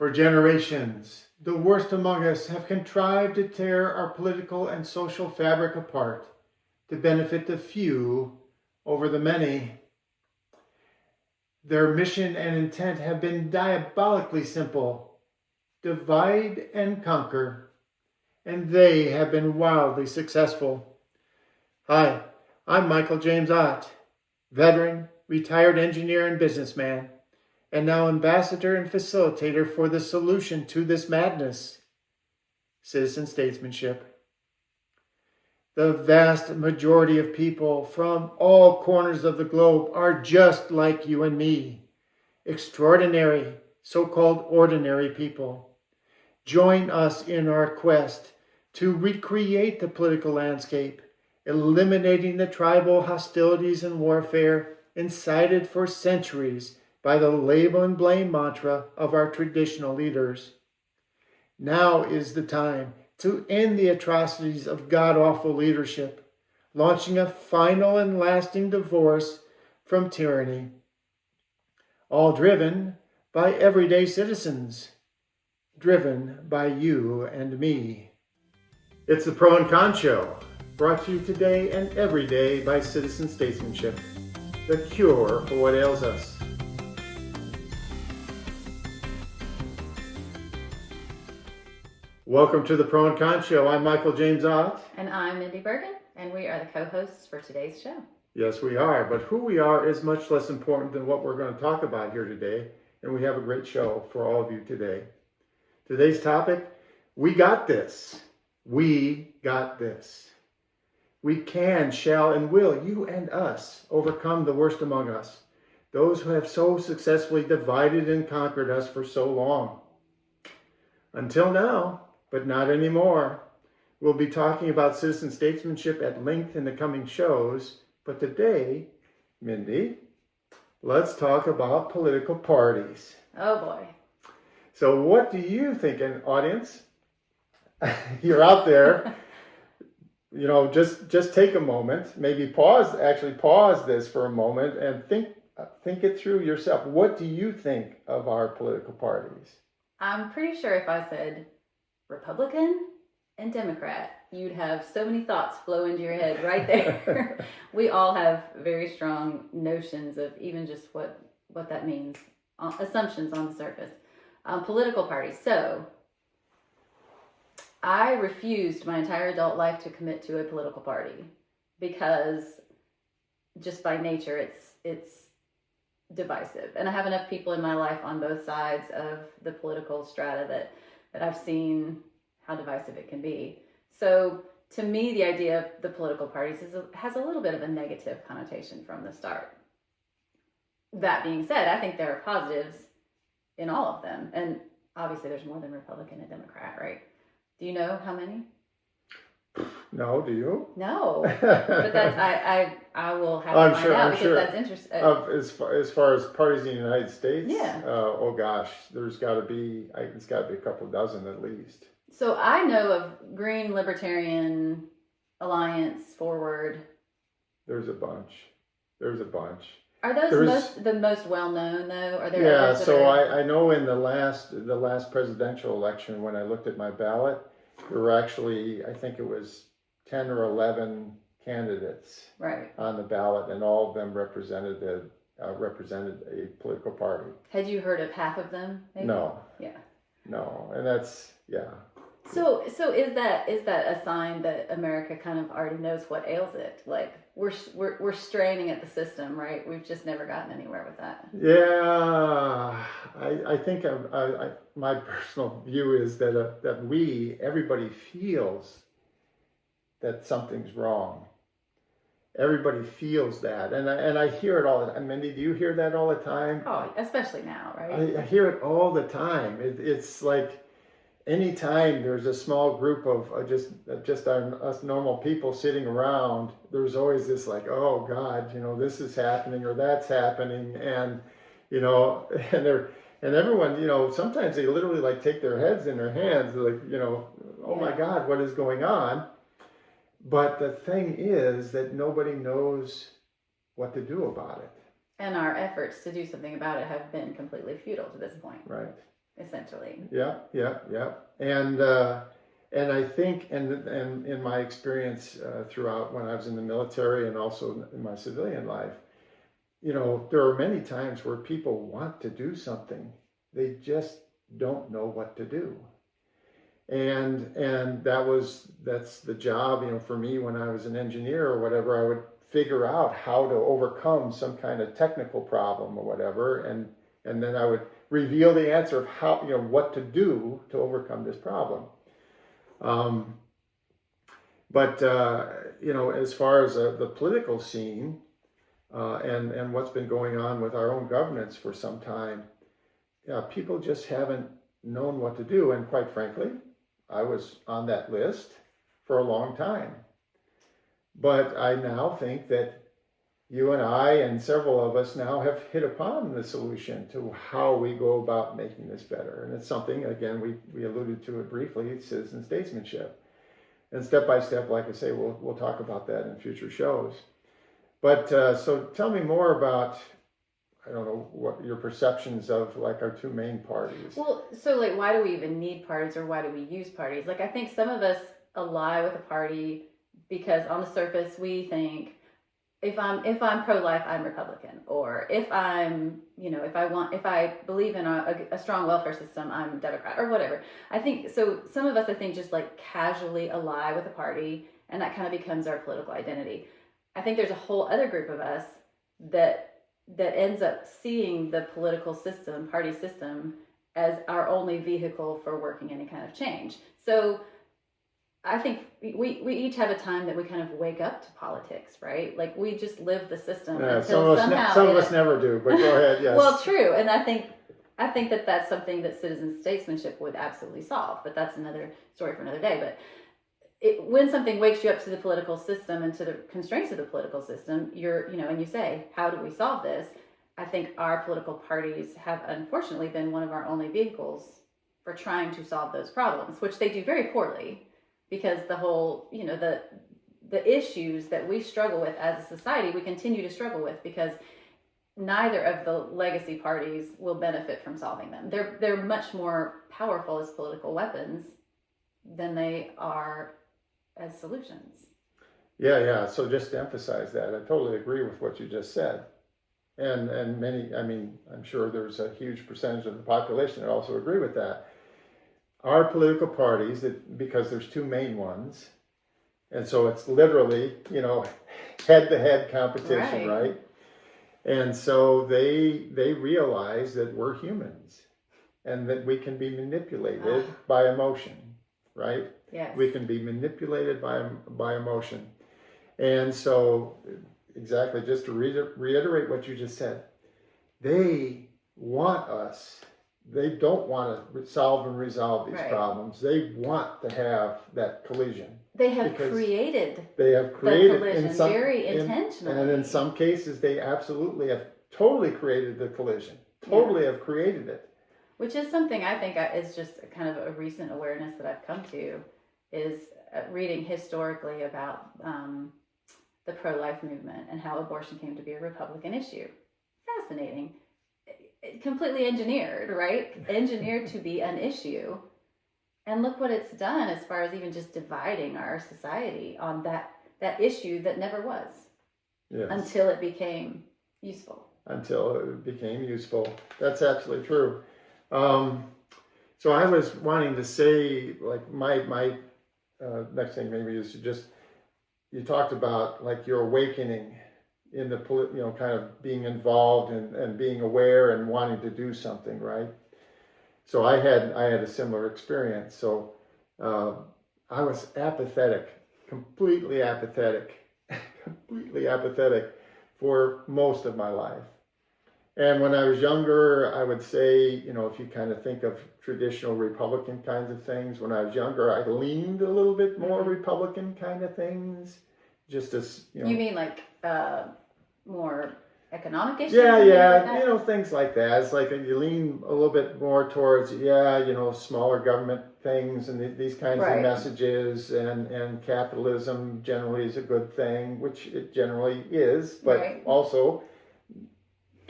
For generations, the worst among us have contrived to tear our political and social fabric apart to benefit the few over the many. Their mission and intent have been diabolically simple: divide and conquer, and they have been wildly successful. Hi, I'm Michael James Ott, veteran, retired engineer and businessman, and now ambassador and facilitator for the solution to this madness: citizen statesmanship. The vast majority of people from all corners of the globe are just like you and me, extraordinary, so-called ordinary people. Join us in our quest to recreate the political landscape, eliminating the tribal hostilities and warfare incited for centuries by the label and blame mantra of our traditional leaders. Now is the time to end the atrocities of god-awful leadership, launching a final and lasting divorce from tyranny. All driven by everyday citizens, driven by you and me. It's the Pro and Con Show, brought to you today and every day by Citizen Statesmanship, the cure for what ails us. Welcome to the Pro and Con Show. I'm Michael James Ott. And I'm Mindy Bergen, and we are the co-hosts for today's show. Yes, we are, but who we are is much less important than what we're going to talk about here today, and we have a great show for all of you today. Today's topic: we got this. We got this. We can, shall, and will, you and us, overcome the worst among us, those who have so successfully divided and conquered us for so long. Until now, but not anymore. We'll be talking about citizen statesmanship at length in the coming shows, but today, Mindy, let's talk about political parties. Oh boy. So what do you think, an audience? You're out there, just take a moment, maybe pause this for a moment and think it through yourself. What do you think of our political parties? I'm pretty sure if I said Republican and Democrat, you'd have so many thoughts flow into your head right there. We all have very strong notions of even just what that means, assumptions on the surface. Political parties. So, I refused my entire adult life to commit to a political party because just by nature it's divisive. And I have enough people in my life on both sides of the political strata that I've seen how divisive it can be. So to me, the idea of the political parties has a little bit of a negative connotation from the start. That being said, I think there are positives in all of them. And obviously there's more than Republican and Democrat, right? Do you know how many? No, do you? No, but that's I will have to find out because that's interesting. As far as parties in the United States, yeah. Oh gosh, it's got to be a couple dozen at least. So I know of Green, Libertarian, Alliance, Forward. There's a bunch. Are those the most well known though? Are there? Yeah. So I know in the last presidential election, when I looked at my ballot, there were actually, I think it was 10 or 11 candidates on the ballot, and all of them represented a political party. Had you heard of half of them? Maybe? No. Yeah. No, and that's So is that a sign that America kind of already knows what ails it? Like we're straining at the system, right? We've just never gotten anywhere with that. Yeah, I think my personal view is that everybody feels that something's wrong. Everybody feels that, and I hear it all the time. Mindy, do you hear that all the time? Oh, especially now, right? I hear it all the time. It's like anytime there's a small group of just us normal people sitting around, there's always this like, oh God, this is happening or that's happening, and and everyone, sometimes they literally like take their heads in their hands, like, oh my God, what is going on? But the thing is that nobody knows what to do about it. And our efforts to do something about it have been completely futile to this point. Right. essentially. Yeah. And I think, and in my experience throughout when I was in the military and also in my civilian life, there are many times where people want to do something, they just don't know what to do. And that's the job, for me when I was an engineer or whatever. I would figure out how to overcome some kind of technical problem or whatever, and then I would reveal the answer of how, what to do to overcome this problem. But as far as the political scene and what's been going on with our own governments for some time, people just haven't known what to do. And quite frankly, I was on that list for a long time. But I now think that you and I and several of us now have hit upon the solution to how we go about making this better. And it's something, again, we alluded to it briefly, it's citizen statesmanship. And step by step, like I say, we'll talk about that in future shows. But so tell me more about, I don't know, what your perceptions of like our two main parties. Well, so like, why do we even need parties, or why do we use parties? Like, I think some of us ally with a party because on the surface we think, if I'm pro-life, I'm Republican, or if I'm, if I believe in a strong welfare system, I'm Democrat, or whatever. I think so. Some of us, I think, just like casually ally with a party, and that kind of becomes our political identity. I think there's a whole other group of us that ends up seeing the political system, party system, as our only vehicle for working any kind of change. So I think we each have a time that we kind of wake up to politics, right? Like, we just live the system until somehow. Some of us never do, but go ahead. Yes. Well, true, and I think that that's something that citizen statesmanship would absolutely solve. But that's another story for another day. But when something wakes you up to the political system and to the constraints of the political system, and you say, how do we solve this? I think our political parties have unfortunately been one of our only vehicles for trying to solve those problems, which they do very poorly. Because the whole, the issues that we struggle with as a society, we continue to struggle with because neither of the legacy parties will benefit from solving them. They're much more powerful as political weapons than they are as solutions. Yeah. So just to emphasize that, I totally agree with what you just said. And many, I'm sure there's a huge percentage of the population that also agree with that. Our political parties, because there's two main ones, and so it's literally, head-to-head competition, right? And so they realize that we're humans and that we can be manipulated by emotion, right? Yes. We can be manipulated by emotion. And so, exactly, just to reiterate what you just said, they want us. They don't want to solve and resolve these problems. They want to have that collision. They have created the collision very intentionally. And in some cases, they absolutely have totally created the collision. Totally have created it. Which is something I think is just kind of a recent awareness that I've come to, is reading historically about the pro-life movement and how abortion came to be a Republican issue. Fascinating. Completely engineered, right? Engineered to be an issue. And look what it's done as far as even just dividing our society on that issue that never was. Yes. Until it became useful. That's absolutely true. So I was wanting to say, like, my next thing maybe is to just, you talked about like your awakening in the kind of being involved and being aware and wanting to do something, right? So I had a similar experience. So I was completely apathetic for most of my life. And when I was younger, I would say, if you kind of think of traditional Republican kinds of things, when I was younger, I leaned a little bit more Republican kind of things, just as, You mean like more economic issues? Yeah, things like that. It's like you lean a little bit more towards, smaller government things and these kinds of messages, and capitalism generally is a good thing, which it generally is, but also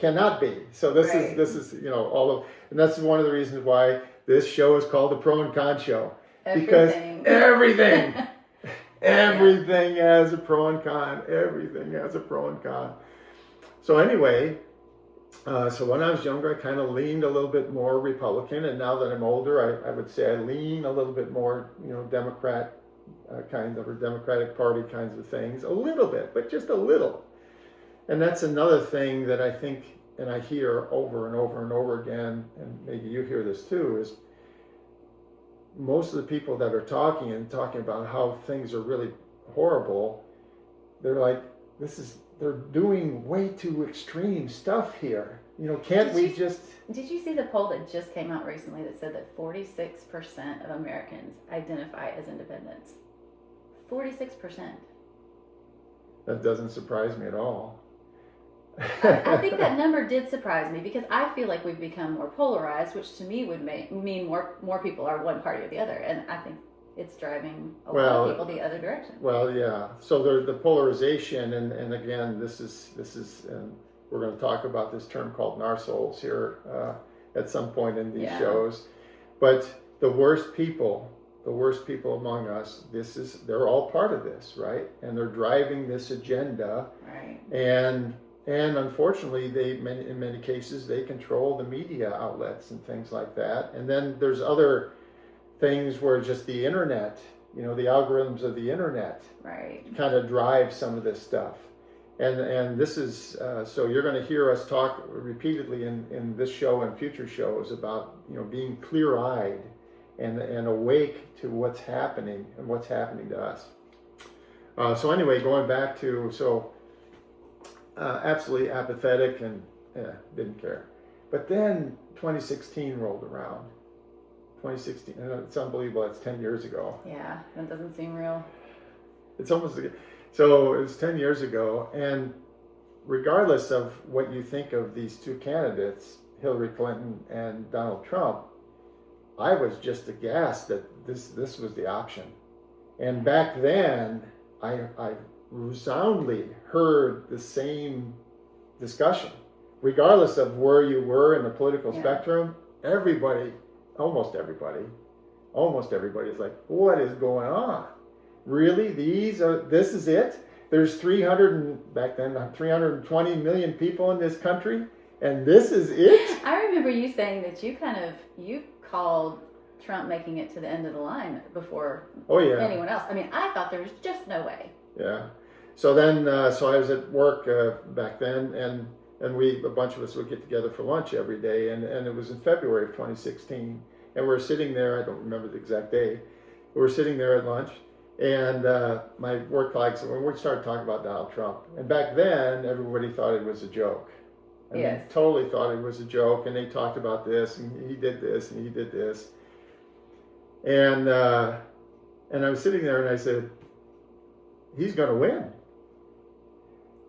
cannot be. So this Right. is all of, and that's one of the reasons why this show is called the Pro and Con Show. Because everything has a pro and con. Everything has a pro and con. So anyway, so when I was younger, I kind of leaned a little bit more Republican, and now that I'm older, I would say I lean a little bit more, Democrat kinds of, or Democratic Party kinds of things, a little bit, but just a little. And that's another thing that I think, and I hear over and over and over again, and maybe you hear this too, is most of the people that are talking about how things are really horrible, they're like, they're doing way too extreme stuff here. Can't we just... Did you see the poll that just came out recently that said that 46% of Americans identify as independents? 46%. That doesn't surprise me at all. I think that number did surprise me because I feel like we've become more polarized, which to me would mean more people are one party or the other, and I think it's driving a lot of people the other direction. Well, yeah. So the polarization, and again, this is, and we're going to talk about this term called narsoles here at some point in these shows. But the worst people among us, they're all part of this, right? And they're driving this agenda, right? And unfortunately, in many cases, they control the media outlets and things like that. And then there's other things where just the internet, the algorithms of the internet, right, kind of drive some of this stuff. And this is, so you're going to hear us talk repeatedly in this show and future shows about, being clear-eyed and awake to what's happening and what's happening to us. So anyway, going back to, absolutely apathetic and didn't care. But then 2016 rolled around. 2016, and it's unbelievable, it's 10 years ago. Yeah, that doesn't seem real. It's almost, so it was 10 years ago, and regardless of what you think of these two candidates, Hillary Clinton and Donald Trump, I was just aghast that this was the option. And back then, I resoundingly heard the same discussion. Regardless of where you were in the political spectrum, almost everybody is like, what is going on? Really? This is it? There's 320 million people in this country, and this is it? I remember you saying that you called Trump making it to the end of the line before anyone else. I mean, I thought there was just no way. Yeah. So then, so I was at work back then, and a bunch of us would get together for lunch every day, and it was in February of 2016, and we're sitting there, I don't remember the exact day, we were sitting there at lunch, and my work colleagues, when we started talking about Donald Trump, and back then, everybody thought it was a joke. I mean, totally thought it was a joke, and they talked about this, and he did this, and he did this. And I was sitting there, and I said, he's going to win.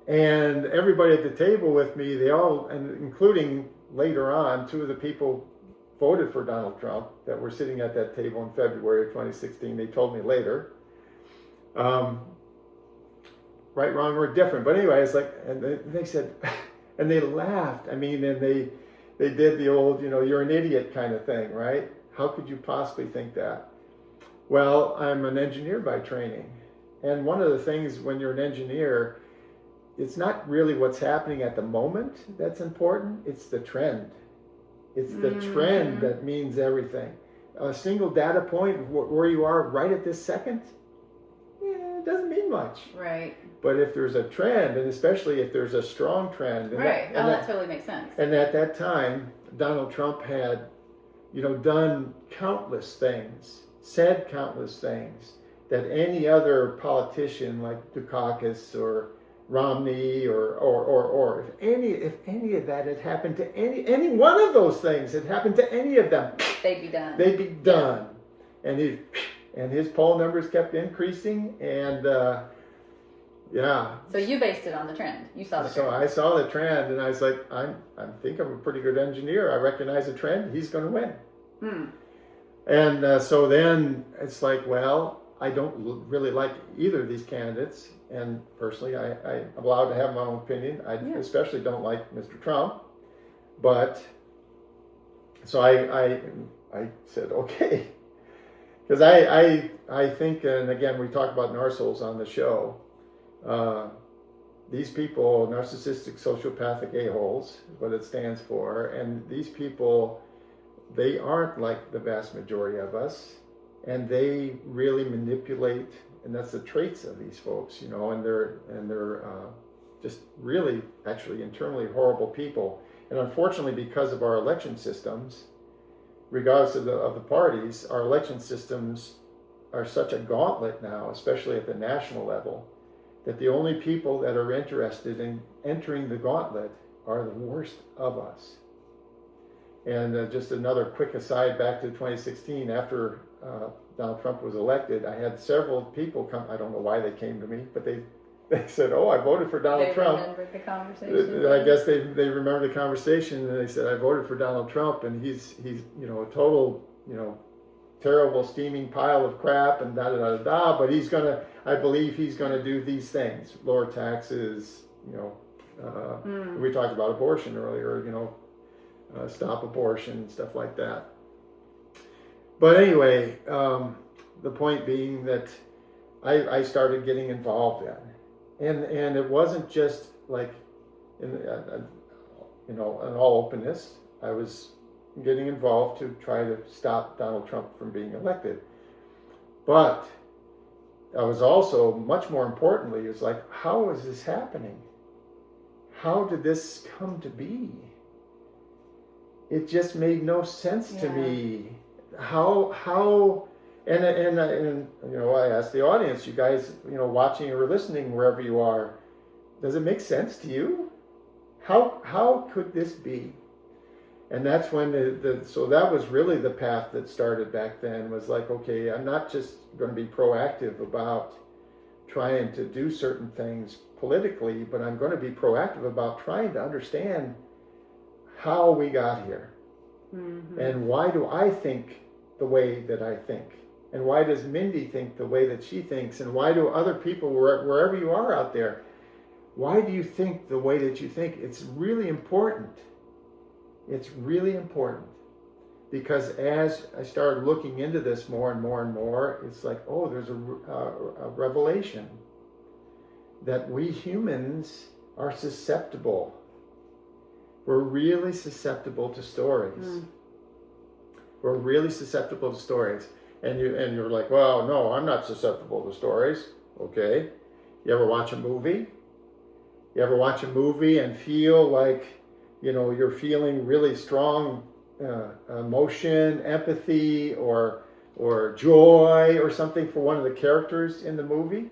And everybody at the table with me, they all, and including later on, two of the people voted for Donald Trump that were sitting at that table in February of 2016. They told me later. Right, wrong, or different. But anyway, it's like, and they said, and they laughed. I mean, and they did the old, you're an idiot kind of thing, right? How could you possibly think that? Well, I'm an engineer by training. And one of the things when you're an engineer, it's not really what's happening at the moment that's important. It's the trend. It's the trend that means everything. A single data point of where you are right at this second, it doesn't mean much. Right. But if there's a trend, and especially if there's a strong trend. Right. That totally makes sense. And at that time, Donald Trump had, done countless things, said countless things that any other politician like Dukakis or Romney or if any of that had happened to any one of those things had happened to any of them, they'd be done. They'd be done. And his poll numbers kept increasing, and So you based it on the trend. You saw the trend. So I saw the trend, and I was like, I think I'm a pretty good engineer. I recognize the trend. He's going to win. And so then it's like, well, I don't really like either of these candidates, and personally, I'm allowed to have my own opinion. I especially don't like Mr. Trump. But so I said, okay. Because I think, and again, we talk about narcissals on the show. These people, narcissistic sociopathic a-holes, is what it stands for. And these people, they aren't like the vast majority of us. And they really manipulate, and that's the traits of these folks, and they're just really, actually, internally horrible people. And unfortunately, because of our election systems, regardless of the parties, our election systems are such a gauntlet now, especially at the national level, that the only people that are interested in entering the gauntlet are the worst of us. And just another quick aside back to 2016, after Donald Trump was elected, I had several people come. I don't know why they came to me, but they said, "Oh, I voted for Donald Trump." They remembered the conversation. I guess they remember the conversation, and they said, "I voted for Donald Trump, and he's a total terrible steaming pile of crap and da da da da. But I believe he's gonna do these things: lower taxes. We talked about abortion earlier. Stop abortion, stuff like that." But anyway, the point being that I started getting involved then, and it wasn't just like in all openness. I was getting involved to try to stop Donald Trump from being elected, but I was also, much more importantly, is like, how is this happening? How did this come to be? It just made no sense to me. How and I asked the audience, you guys, watching or listening wherever you are, does it make sense to you? How could this be? And that's when so that was really the path that started back then, was like, okay, I'm not just going to be proactive about trying to do certain things politically, but I'm going to be proactive about trying to understand how we got here. Mm-hmm. And why do I think the way that I think? And why does Mindy think the way that she thinks? And why do other people, wherever you are out there, why do you think the way that you think? It's really important. It's really important. Because as I started looking into this more and more and more, it's like, oh, there's a revelation that we humans are susceptible. We're really susceptible to stories. We're really susceptible to stories. And you're like, well, no, I'm not susceptible to stories. Okay. You ever watch a movie? You ever watch a movie and feel like, you're feeling really strong emotion, empathy, or joy or something for one of the characters in the movie?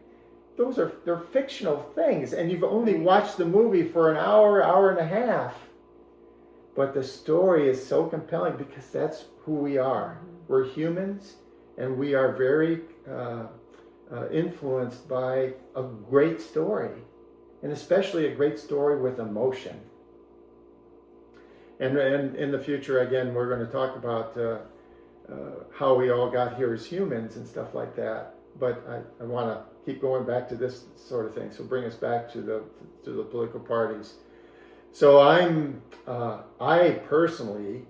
They're fictional things, and you've only watched the movie for an hour and a half. But the story is so compelling because that's who we are. We're humans, and we are very influenced by a great story, and especially a great story with emotion. And in the future, again, we're going to talk about how we all got here as humans and stuff like that. But I want to keep going back to this sort of thing. So bring us back to the political parties. So I personally,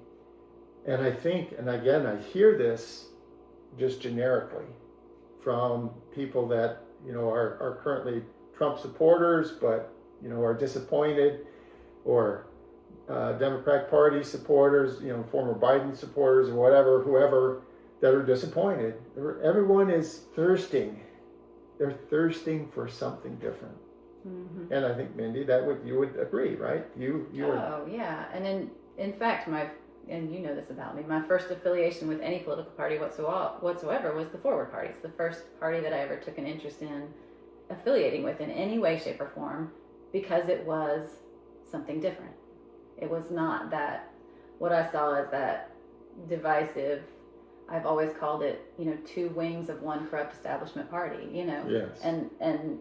and I think, and again, I hear this just generically from people that, are currently Trump supporters, but, are disappointed, or Democratic Party supporters, former Biden supporters, or whatever, whoever, that are disappointed. Everyone is thirsting. They're thirsting for something different. Mm-hmm. And I think, Mindy, you would agree, right? You Oh, yeah. And in fact, and you know this about me, my first affiliation with any political party whatsoever was the Forward Party. It's the first party that I ever took an interest in affiliating with in any way, shape, or form, because it was something different. It was not that, what I saw as that divisive, I've always called it, two wings of one corrupt establishment party, Yes. And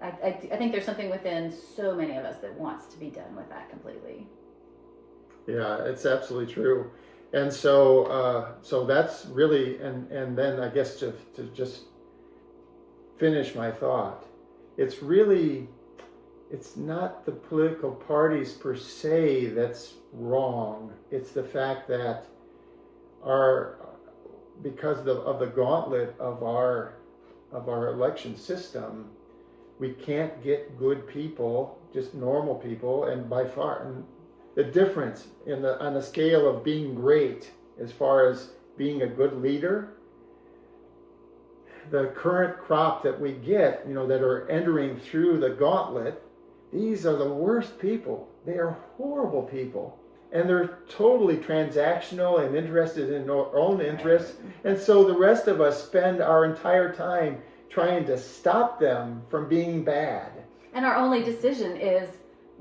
I think there's something within so many of us that wants to be done with that completely. Yeah, it's absolutely true. And so that's really, and then I guess to just finish my thought, it's really it's not the political parties per se that's wrong. It's the fact that because of the gauntlet of our election system, we can't get good people, just normal people, and by far, and the difference on the scale of being great as far as being a good leader, the current crop that we get, that are entering through the gauntlet, these are the worst people. They are horrible people. And they're totally transactional and interested in their own interests. And so the rest of us spend our entire time trying to stop them from being bad. And our only decision is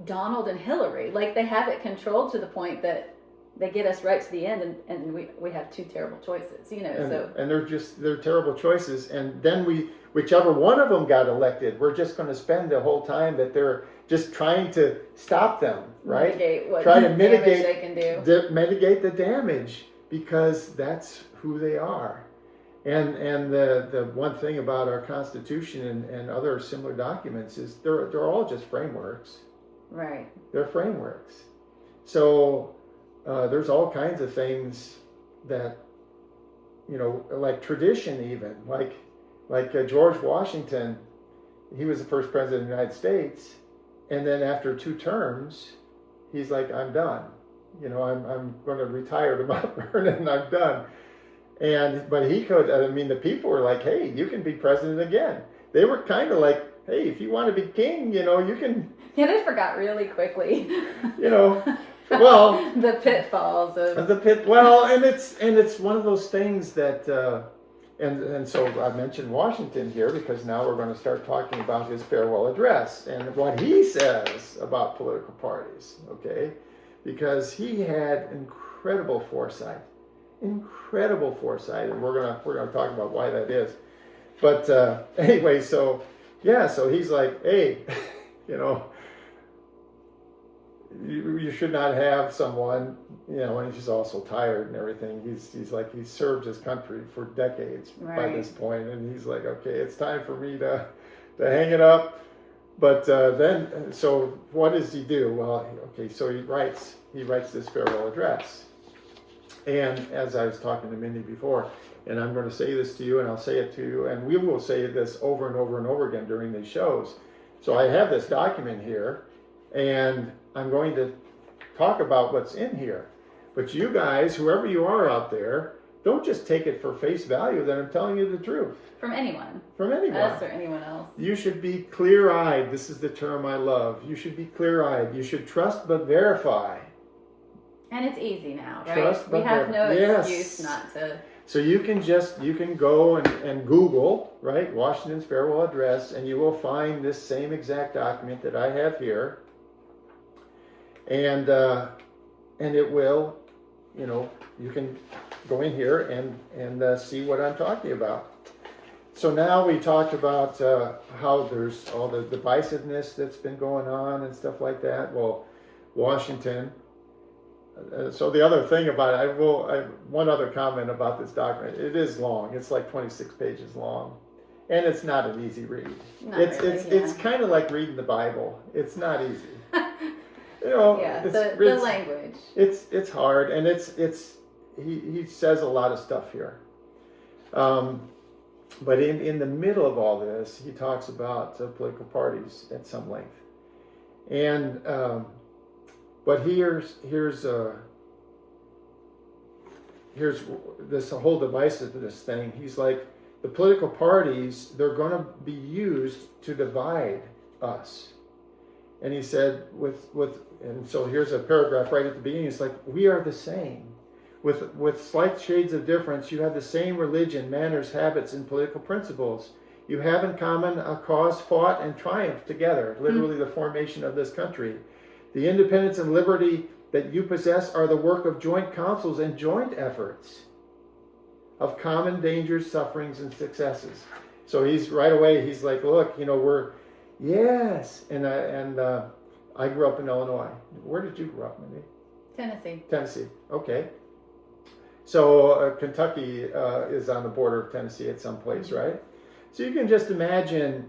Donald and Hillary. Like, they have it controlled to the point that they get us right to the end, and we have two terrible choices, And they're terrible choices. And then whichever one of them got elected, we're just going to spend the whole time that they're just trying to stop them, right? Try to mitigate they can do. Mitigate the damage, because that's who they are. And the one thing about our Constitution and other similar documents is they're all just frameworks. Right. They're frameworks. So there's all kinds of things that, like tradition even, like George Washington, he was the first president of the United States, and then after 2 terms, he's like, I'm done. I'm going to retire to Mount Vernon, and I'm done. But he could, the people were like, hey, you can be president again. They were kind of like, hey, if you want to be king, you can. Yeah, they forgot really quickly. Well, the pitfalls of and it's one of those things that, and so I mentioned Washington here because now we're going to start talking about his farewell address and what he says about political parties, okay? Because he had incredible foresight, and we're going to talk about why that is. But anyway, so he's like, hey, you should not have someone, and he's also tired and everything. He's served his country for decades by this point, and he's like, okay, it's time for me to hang it up. But then, so what does he do? Well, okay, so he writes this farewell address. And as I was talking to Mindy before, and I'm going to say this to you, and I'll say it to you, and we will say this over and over and over again during these shows. So I have this document here, and I'm going to talk about what's in here. But you guys, whoever you are out there, don't just take it for face value that I'm telling you the truth. From anyone. Us or anyone else. You should be clear-eyed. This is the term I love. You should be clear-eyed. You should trust but verify. And it's easy now, right? We have no excuse not to. So you can go and Google, right, Washington's farewell address, and you will find this same exact document that I have here. And it will, you can go in here and see what I'm talking about. So now we talked about how there's all the divisiveness that's been going on and stuff like that. Well, Washington. So the other thing about it, one other comment about this document. It is long. It's like 26 pages long, and it's not an easy read. It's kind of like reading the Bible. It's not easy. The language. It's hard, and he says a lot of stuff here. But in the middle of all this, he talks about political parties at some length, and but here's this whole divisiveness thing. He's like, the political parties, they're going to be used to divide us. And he said, and so here's a paragraph right at the beginning. It's like, we are the same. With slight shades of difference, you have the same religion, manners, habits, and political principles. You have in common a cause fought and triumphed together, literally the formation of this country. The independence and liberty that you possess are the work of joint councils and joint efforts, of common dangers, sufferings, and successes. So he's like, look, yes. And I grew up in Illinois. Where did you grow up, Mindy? Tennessee. Okay. So Kentucky is on the border of Tennessee at some place, right? So you can just imagine,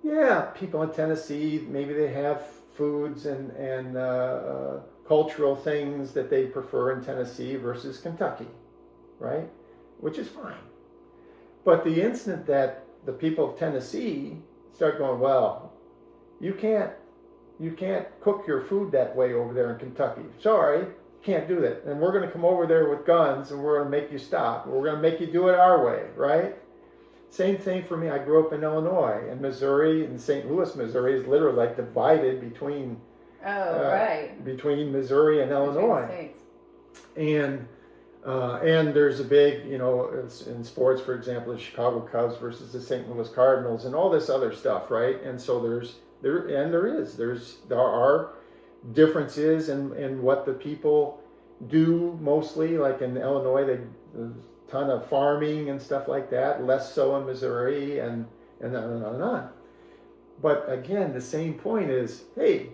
Yeah, people in Tennessee, maybe they have foods and cultural things that they prefer in Tennessee versus Kentucky, right? Which is fine. But the instant that the people of Tennessee start going, well, you can't cook your food that way over there in Kentucky. Sorry, can't do that. And we're going to come over there with guns and we're going to make you stop. We're going to make you do it our way, right? Same thing for me. I grew up in Illinois, and Missouri, and St. Louis, Missouri is literally like divided between between Missouri and Illinois. And there's a big, in sports, for example, the Chicago Cubs versus the St. Louis Cardinals, and all this other stuff, right? And so there are differences in what the people do mostly. Like in Illinois, there's a ton of farming and stuff like that. Less so in Missouri, and on and on and on. But again, the same point is, hey,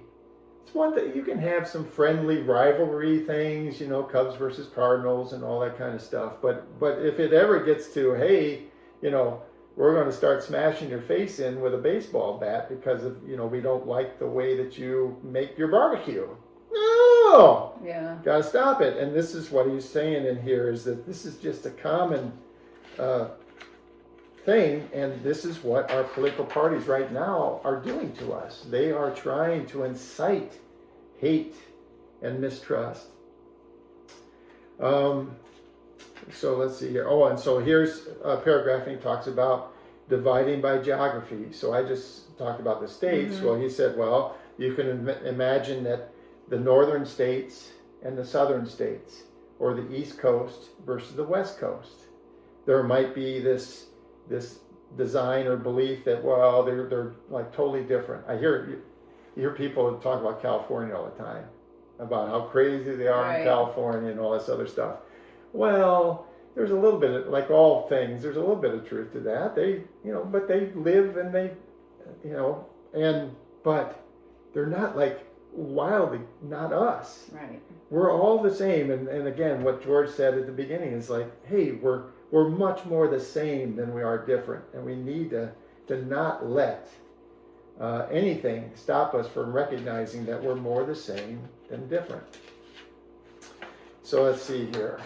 it's one that you can have some friendly rivalry things, Cubs versus Cardinals and all that kind of stuff. But if it ever gets to, hey, we're going to start smashing your face in with a baseball bat because of, we don't like the way that you make your barbecue. No! Yeah. Got to stop it. And this is what he's saying in here, is that this is just a common thing, and this is what our political parties right now are doing to us. They are trying to incite hate and mistrust. So let's see here. Oh, and so here's a paragraph, and he talks about dividing by geography. So I just talked about the states. Mm-hmm. Well, he said, well, you can imagine that the northern states and the southern states, or the East Coast versus the West Coast. There might be this design or belief that, well, they're like totally different. You hear people talk about California all the time, about how crazy they are in California and all this other stuff. Well, there's a little bit of, like all things, there's a little bit of truth to that. But they live and they, but they're not like wildly, not us. Right. We're all the same. And again, what George said at the beginning is like, hey, we're much more the same than we are different. And we need to not let anything stop us from recognizing that we're more the same than different. So let's see here.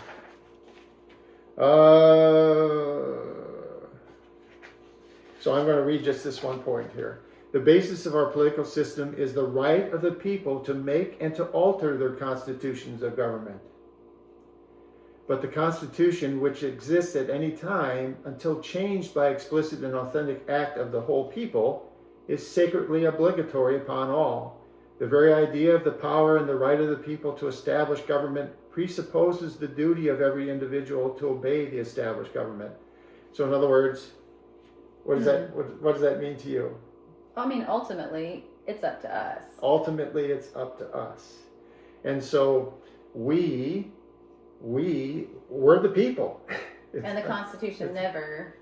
So I'm going to read just this one point here. The basis of our political system is the right of the people to make and to alter their constitutions of government. But the Constitution, which exists at any time until changed by explicit and authentic act of the whole people, is sacredly obligatory upon all. The very idea of the power and the right of the people to establish government presupposes the duty of every individual to obey the established government. So in other words, what does that mean to you? I mean, ultimately, it's up to us. Ultimately, it's up to us. And so we're the people. And the Constitution never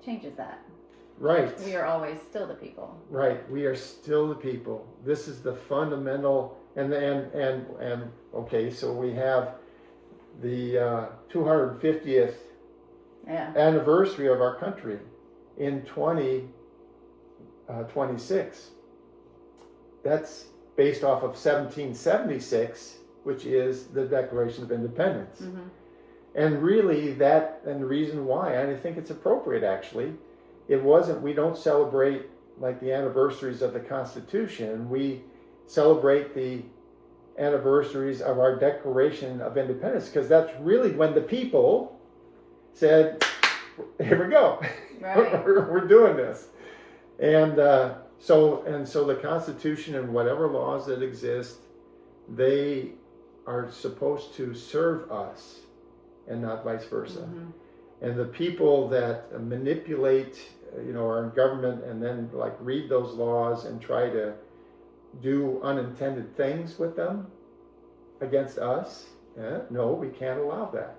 changes that. Right. We are always still the people. Right. We are still the people. This is the fundamental, and okay, so we have the 250th anniversary of our country in 2026. That's based off of 1776, which is the Declaration of Independence. Mm-hmm. And really and the reason why, and I think it's appropriate actually, we don't celebrate like the anniversaries of the Constitution. We celebrate the anniversaries of our Declaration of Independence, because that's really when the people said, here we go. Right. we're doing this. And so the Constitution and whatever laws that exist, they are supposed to serve us and not vice versa. Mm-hmm. And the people that manipulate, our government and then like read those laws and try to do unintended things with them against us, no, we can't allow that,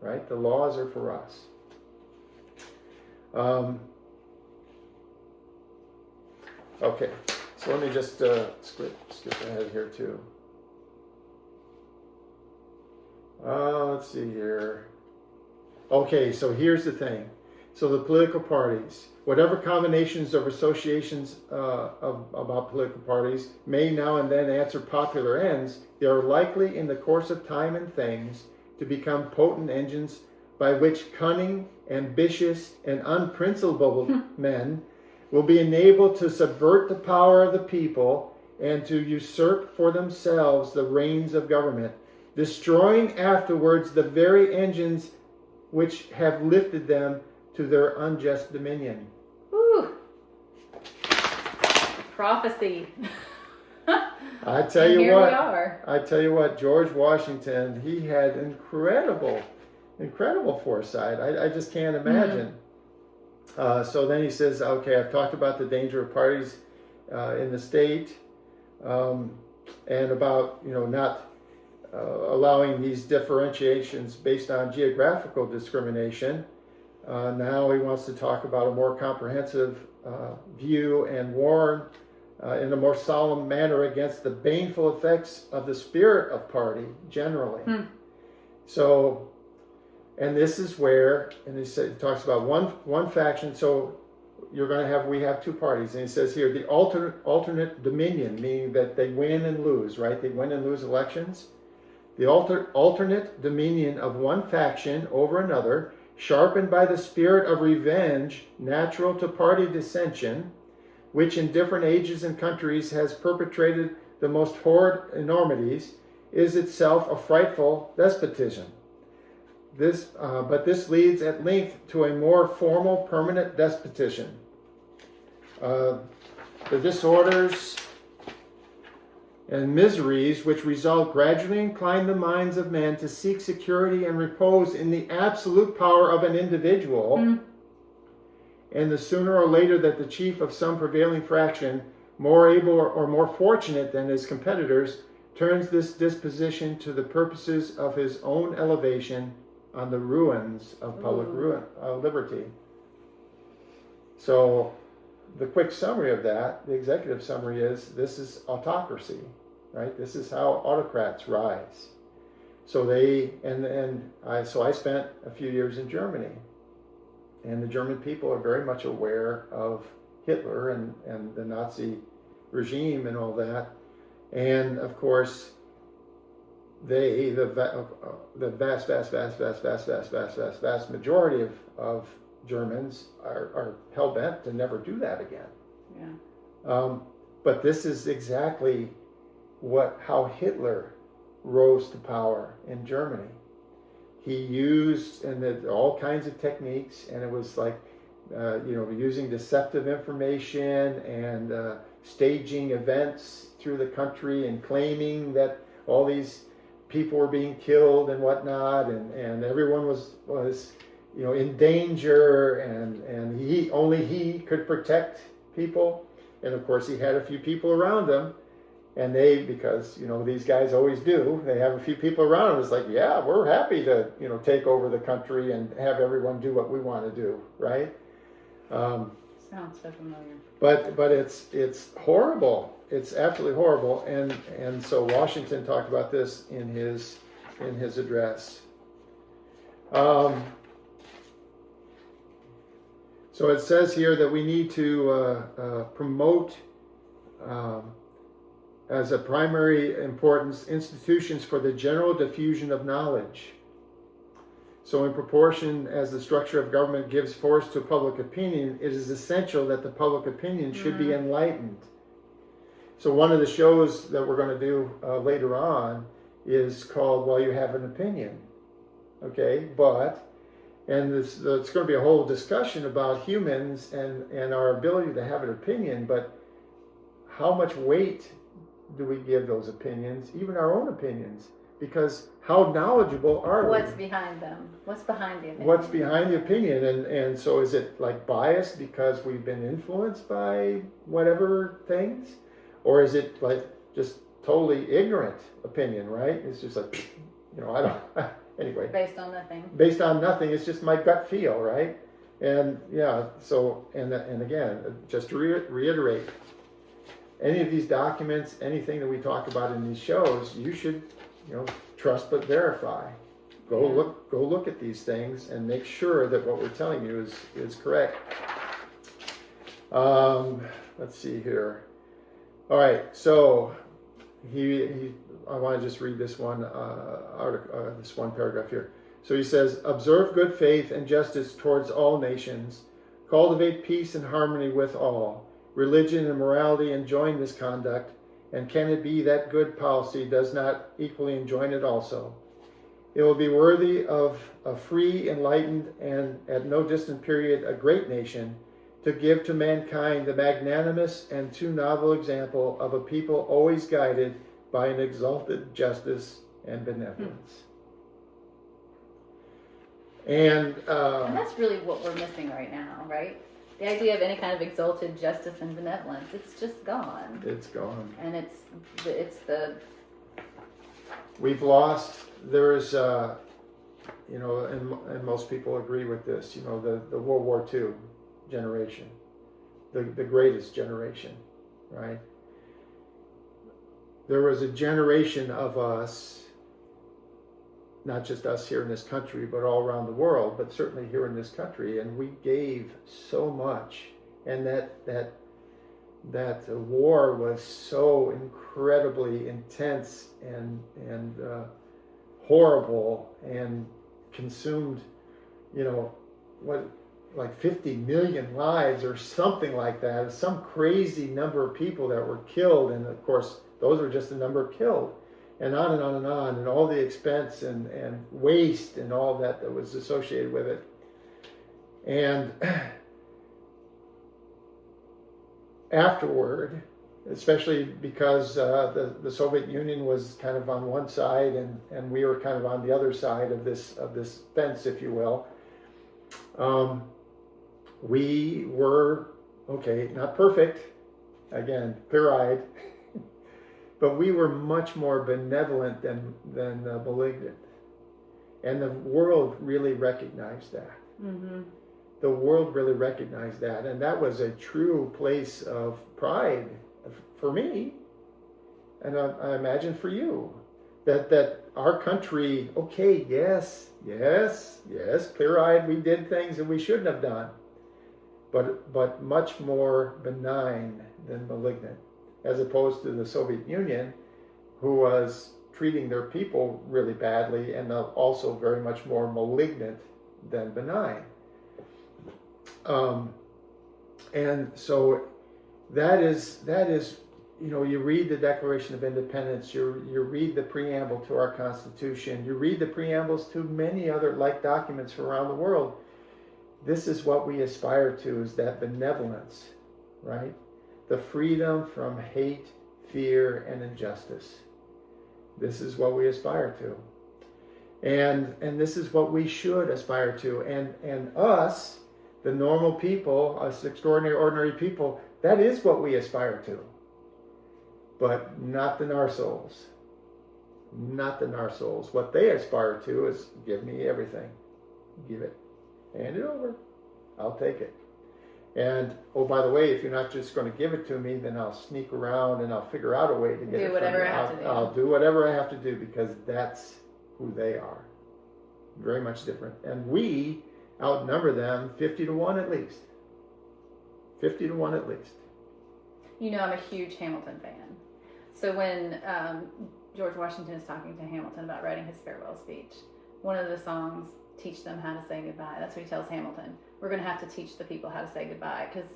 right? The laws are for us. Okay, so let me just skip ahead here too. Let's see here. Okay, so here's the thing. So the political parties, whatever combinations of associations about political parties may now and then answer popular ends, they are likely in the course of time and things to become potent engines by which cunning, ambitious, and unprincipled men will be enabled to subvert the power of the people and to usurp for themselves the reins of government, destroying afterwards the very engines which have lifted them to their unjust dominion. Woo. Prophecy. I tell you Here what, we are. I tell you what, George Washington, he had incredible foresight. I just can't imagine. So then he says, okay, I've talked about the danger of parties in the state, and about, not allowing these differentiations based on geographical discrimination. Now he wants to talk about a more comprehensive view and warn in a more solemn manner against the baneful effects of the spirit of party generally. So, and this is where, and he talks about one faction. So we have two parties, and he says here the alternate dominion, meaning that they win and lose, right? They win and lose elections. The alternate dominion of one faction over another, sharpened by the spirit of revenge natural to party dissension, which in different ages and countries has perpetrated the most horrid enormities, is itself a frightful despotism. But this leads at length to a more formal, permanent despotism. The disorders and miseries which result gradually incline the minds of men to seek security and repose in the absolute power of an individual. And the sooner or later that the chief of some prevailing fraction, more able or more fortunate than his competitors, turns this disposition to the purposes of his own elevation on the ruins of public liberty. So the quick summary of that, the executive summary is, this is autocracy, right? This is how autocrats rise. So I spent a few years in Germany, and the German people are very much aware of Hitler and the Nazi regime and all that. And of course, the vast majority of Germans are hell-bent to never do that again. But this is exactly how Hitler rose to power in Germany. He used all kinds of techniques, and it was like using deceptive information and staging events through the country and claiming that all these people were being killed and whatnot, and everyone was in danger, and he could protect people. And of course he had a few people around him, and because these guys always do, they have a few people around them. It's like, yeah, we're happy to take over the country and have everyone do what we want to do, right? Sounds so familiar. But it's horrible. It's absolutely horrible. And so Washington talked about this in his address. So it says here that we need to promote as a primary importance institutions for the general diffusion of knowledge. So in proportion as the structure of government gives force to public opinion, it is essential that the public opinion should be enlightened. So one of the shows that we're going to do later on is called Well, You Have an Opinion. Okay, it's going to be a whole discussion about humans and our ability to have an opinion, but how much weight do we give those opinions, even our own opinions? Because how knowledgeable are we? What's behind them? What's behind the opinion? What's behind the opinion? And so is it like biased because we've been influenced by whatever things? Or is it like just totally ignorant opinion, right? It's just like, I don't, anyway. Based on nothing. Based on nothing. It's just my gut feel, right? And yeah, so, and again, just to reiterate, any of these documents, anything that we talk about in these shows, you should, trust but verify. Go look at these things and make sure that what we're telling you is correct. Let's see here. All right, so I want to just read this one article, this one paragraph here. So he says, observe good faith and justice towards all nations, cultivate peace and harmony with all. Religion and morality enjoin this conduct, and can it be that good policy does not equally enjoin it also? It will be worthy of a free, enlightened, and at no distant period a great nation to give to mankind the magnanimous and too novel example of a people always guided by an exalted justice and benevolence. And that's really what we're missing right now, right? The idea of any kind of exalted justice and benevolence, it's just gone. It's gone. And it's the... We've lost, there's, and most people agree with this, the World War II generation, the greatest generation, right? There was a generation of us, not just us here in this country, but all around the world, but certainly here in this country, and we gave so much, and that war was so incredibly intense and horrible, and consumed, like 50 million lives or something like that. Some crazy number of people that were killed, and of course those were just the number killed, and on and on and on, and all the expense and waste and all that was associated with it. And afterward, especially because the Soviet Union was kind of on one side and we were kind of on the other side of this fence, if you will, we were, not perfect, again, clear-eyed, but we were much more benevolent than malignant. And the world really recognized that. Mm-hmm. The world really recognized that. And that was a true place of pride for me, and I imagine for you, that our country, yes, clear-eyed, we did things that we shouldn't have done, but much more benign than malignant, as opposed to the Soviet Union, who was treating their people really badly and also very much more malignant than benign. And so that is, you read the Declaration of Independence, you read the preamble to our Constitution, you read the preambles to many other like documents from around the world. This is what we aspire to, is that benevolence, right? The freedom from hate, fear, and injustice. This is what we aspire to. And this is what we should aspire to. And us, the normal people, us extraordinary, ordinary people, that is what we aspire to. But not the narsoles. Not the narsoles. What they aspire to is, give me everything. Give it. Hand it over. I'll take it. And, oh, by the way, if you're not just going to give it to me, then I'll sneak around and I'll figure out a way to get it. Do whatever I have to do. I'll do whatever I have to do, because that's who they are. Very much different. And we outnumber them 50-1 at least. 50-1 at least. I'm a huge Hamilton fan. So when George Washington is talking to Hamilton about writing his farewell speech, one of the songs, Teach Them How to Say Goodbye, that's what he tells Hamilton. We're going to have to teach the people how to say goodbye, because,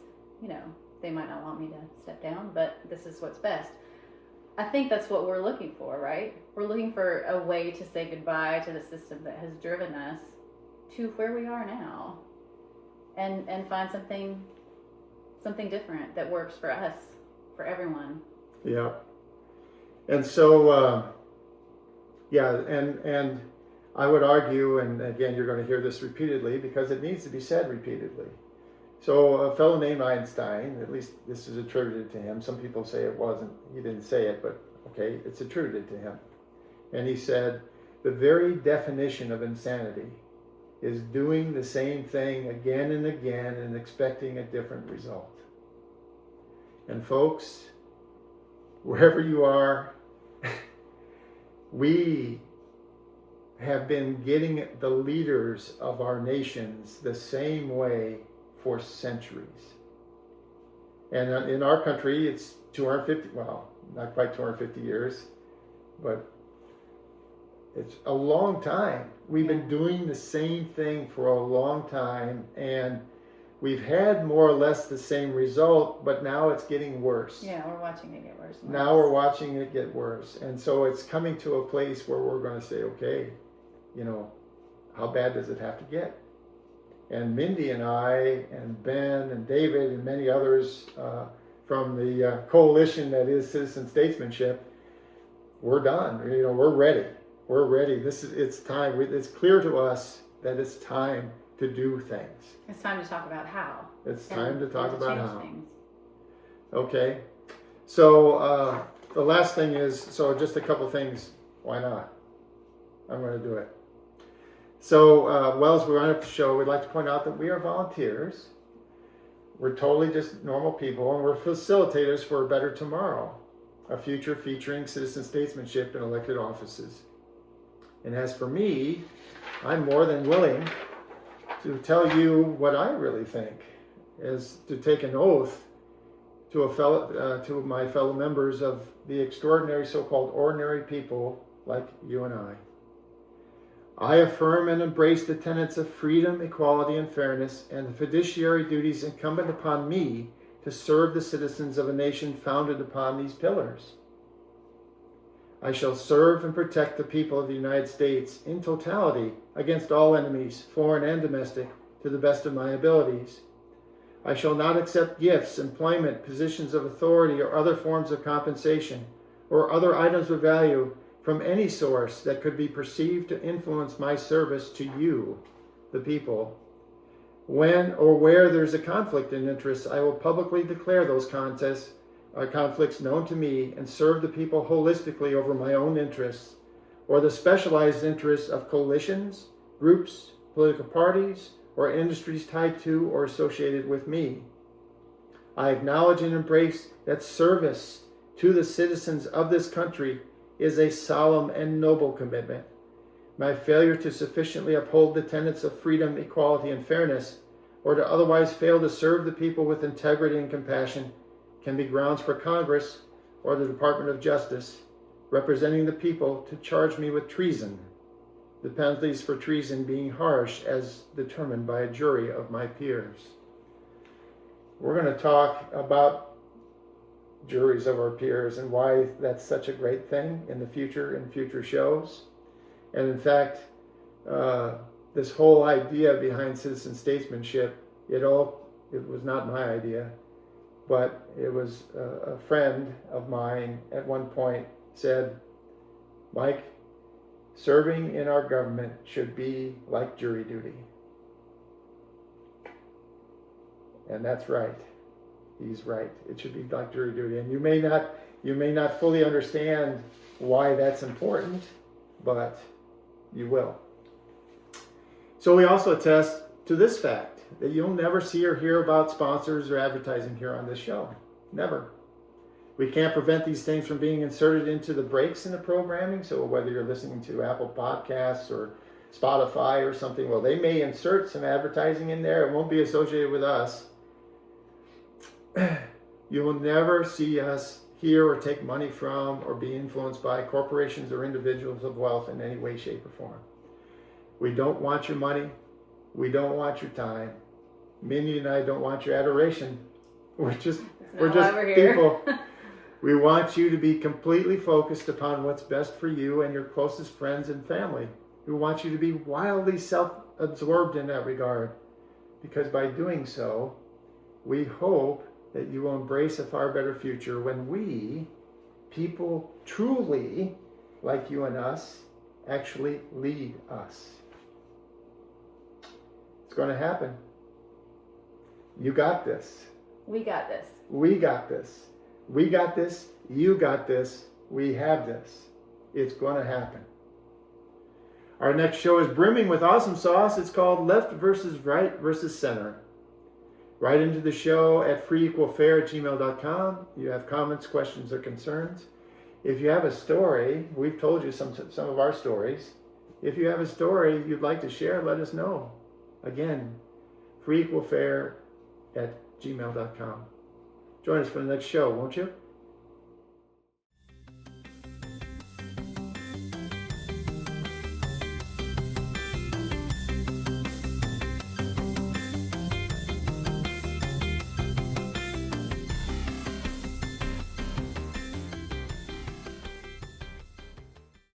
they might not want me to step down, but this is what's best. I think that's what we're looking for, right? We're looking for a way to say goodbye to the system that has driven us to where we are now, and find something different that works for us, for everyone. Yeah. And so, and I would argue, and again, you're going to hear this repeatedly because it needs to be said repeatedly. So a fellow named Einstein, at least this is attributed to him. Some people say it wasn't. He didn't say it, but okay, it's attributed to him. And he said, the very definition of insanity is doing the same thing again and again and expecting a different result. And folks, wherever you are, we have been getting the leaders of our nations the same way for centuries. And in our country, it's 250, well, not quite 250 years, but it's a long time. We've been doing the same thing for a long time, and we've had more or less the same result, but now it's getting worse. Yeah, we're watching it get worse. Now we're watching it get worse. And so it's coming to a place where we're going to say, okay, how bad does it have to get? And Mindy and I and Ben and David and many others from the coalition that is Citizen Statesmanship, we're done. We're ready. We're ready. It's time. It's clear to us that it's time to do things. It's time to talk about how. It's time to talk about how. Things. Okay. So the last thing is, just a couple things. Why not? I'm going to do it. So, as we wind up the show, we'd like to point out that we are volunteers. We're totally just normal people, and we're facilitators for a better tomorrow, a future featuring citizen statesmanship in elected offices. And as for me, I'm more than willing to tell you what I really think, is to take an oath to my fellow members of the extraordinary so-called ordinary people like you and I. I affirm and embrace the tenets of freedom, equality, and fairness, and the fiduciary duties incumbent upon me to serve the citizens of a nation founded upon these pillars. I shall serve and protect the people of the United States in totality against all enemies, foreign and domestic, to the best of my abilities. I shall not accept gifts, employment, positions of authority, or other forms of compensation, or other items of value from any source that could be perceived to influence my service to you, the people. When or where there's a conflict in interest, I will publicly declare those conflicts known to me and serve the people holistically over my own interests, or the specialized interests of coalitions, groups, political parties, or industries tied to or associated with me. I acknowledge and embrace that service to the citizens of this country is a solemn and noble commitment. My failure to sufficiently uphold the tenets of freedom, equality, and fairness, or to otherwise fail to serve the people with integrity and compassion, can be grounds for Congress or the Department of Justice, representing the people, to charge me with treason, the penalties for treason being harsh as determined by a jury of my peers. We're going to talk about juries of our peers and why that's such a great thing in the future, in future shows. And in fact, this whole idea behind citizen statesmanship, it was not my idea, but it was a friend of mine at one point said, Mike, serving in our government should be like jury duty. And that's right. He's right. It should be like jury duty. And you may not fully understand why that's important, but you will. So we also attest to this fact, that you'll never see or hear about sponsors or advertising here on this show. Never. We can't prevent these things from being inserted into the breaks in the programming. So whether you're listening to Apple Podcasts or Spotify or something, well, they may insert some advertising in there. It won't be associated with us. You will never see us hear or take money from or be influenced by corporations or individuals of wealth in any way, shape, or form. We don't want your money. We don't want your time. Mindy and I don't want your adoration. We're just people. We want you to be completely focused upon what's best for you and your closest friends and family. We want you to be wildly self-absorbed in that regard, because by doing so, we hope that you will embrace a far better future when we, people truly like you and us, actually lead us. It's going to happen. You got this. We got this. We got this. We got this. You got this. We have this. It's going to happen. Our next show is brimming with awesome sauce. It's called Left versus Right versus Center. Write into the show at freeequalfair@gmail.com. You have comments, questions, or concerns. If you have a story, we've told you some of our stories. If you have a story you'd like to share, let us know. Again, freeequalfair@gmail.com. Join us for the next show, won't you?